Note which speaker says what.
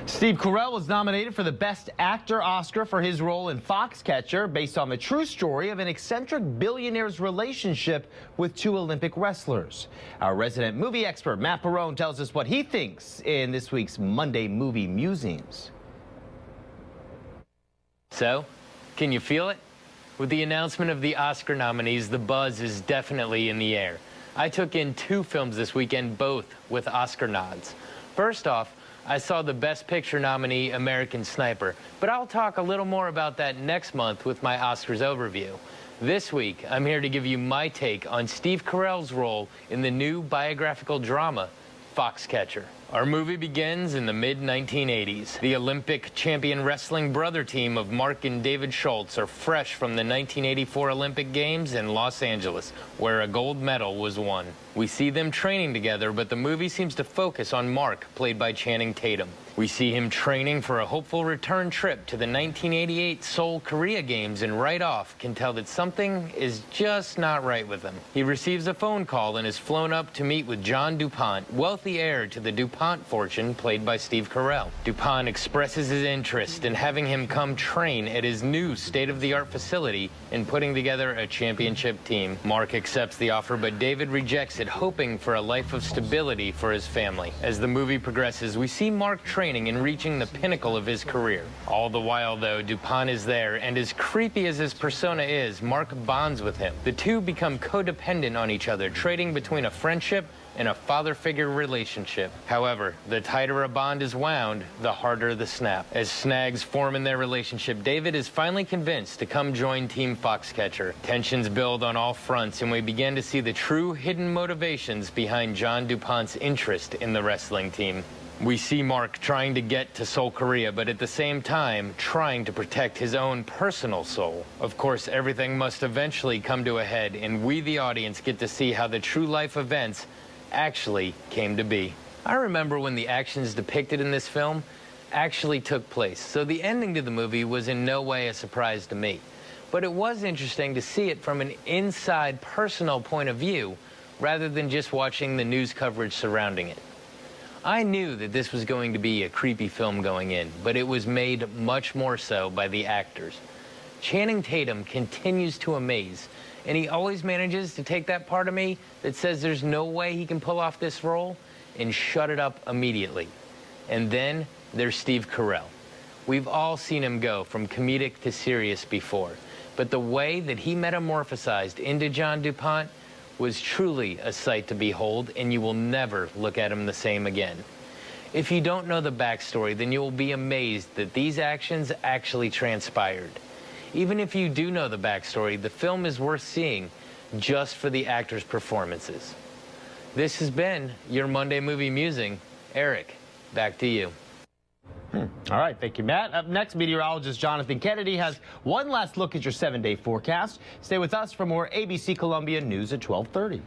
Speaker 1: Steve Carell was nominated for the Best Actor Oscar for his role in Foxcatcher, based on the true story of an eccentric billionaire's relationship with two Olympic wrestlers. Our resident movie expert, Matt Perrone, tells us what he thinks in this week's Monday Movie Musings.
Speaker 2: So, can you feel it? With the announcement of the Oscar nominees, the buzz is definitely in the air. I took in two films this weekend, both with Oscar nods. First off, I saw the Best Picture nominee, American Sniper, but I'll talk a little more about that next month with my Oscars overview. This week, I'm here to give you my take on Steve Carell's role in the new biographical drama, Foxcatcher. Our movie begins in the mid-1980s. The Olympic champion wrestling brother team of Mark and David Schultz are fresh from the 1984 Olympic Games in Los Angeles, where a gold medal was won. We see them training together, but the movie seems to focus on Mark, played by Channing Tatum. We see him training for a hopeful return trip to the 1988 Seoul, Korea Games, and right off can tell that something is just not right with him. He receives a phone call and is flown up to meet with John DuPont, wealthy heir to the DuPont fortune, played by Steve Carell. DuPont expresses his interest in having him come train at his new state-of-the-art facility and putting together a championship team. Mark accepts the offer, but David rejects it, hoping for a life of stability for his family. As the movie progresses, we see Mark training and reaching the pinnacle of his career. All the while, though, DuPont is there, and as creepy as his persona is, Mark bonds with him. The two become codependent on each other, trading between a friendship and a father-figure relationship. However, the tighter a bond is wound, the harder the snap. As snags form in their relationship, David is finally convinced to come join Team Foxcatcher. Tensions build on all fronts, and we begin to see the true hidden motivations behind John DuPont's interest in the wrestling team. We see Mark trying to get to Seoul, Korea, but at the same time, trying to protect his own personal soul. Of course, everything must eventually come to a head, and we, the audience, get to see how the true life events actually came to be. I remember when the actions depicted in this film actually took place, so the ending to the movie was in no way a surprise to me. But it was interesting to see it from an inside, personal point of view, rather than just watching the news coverage surrounding it. I knew that this was going to be a creepy film going in, but it was made much more so by the actors. Channing Tatum continues to amaze, and he always manages to take that part of me that says there's no way he can pull off this role and shut it up immediately. And then there's Steve Carell. We've all seen him go from comedic to serious before, but the way that he metamorphosized into John DuPont was truly a sight to behold, and you will never look at him the same again. If you don't know the backstory, then you will be amazed that these actions actually transpired. Even if you do know the backstory, the film is worth seeing just for the actors' performances. This has been your Monday Movie Musing. Eric, back to you.
Speaker 1: All right, thank you, Matt. Up next, meteorologist Jonathan Kennedy has one last look at your 7-day forecast. Stay with us for more ABC Columbia News at 12:30.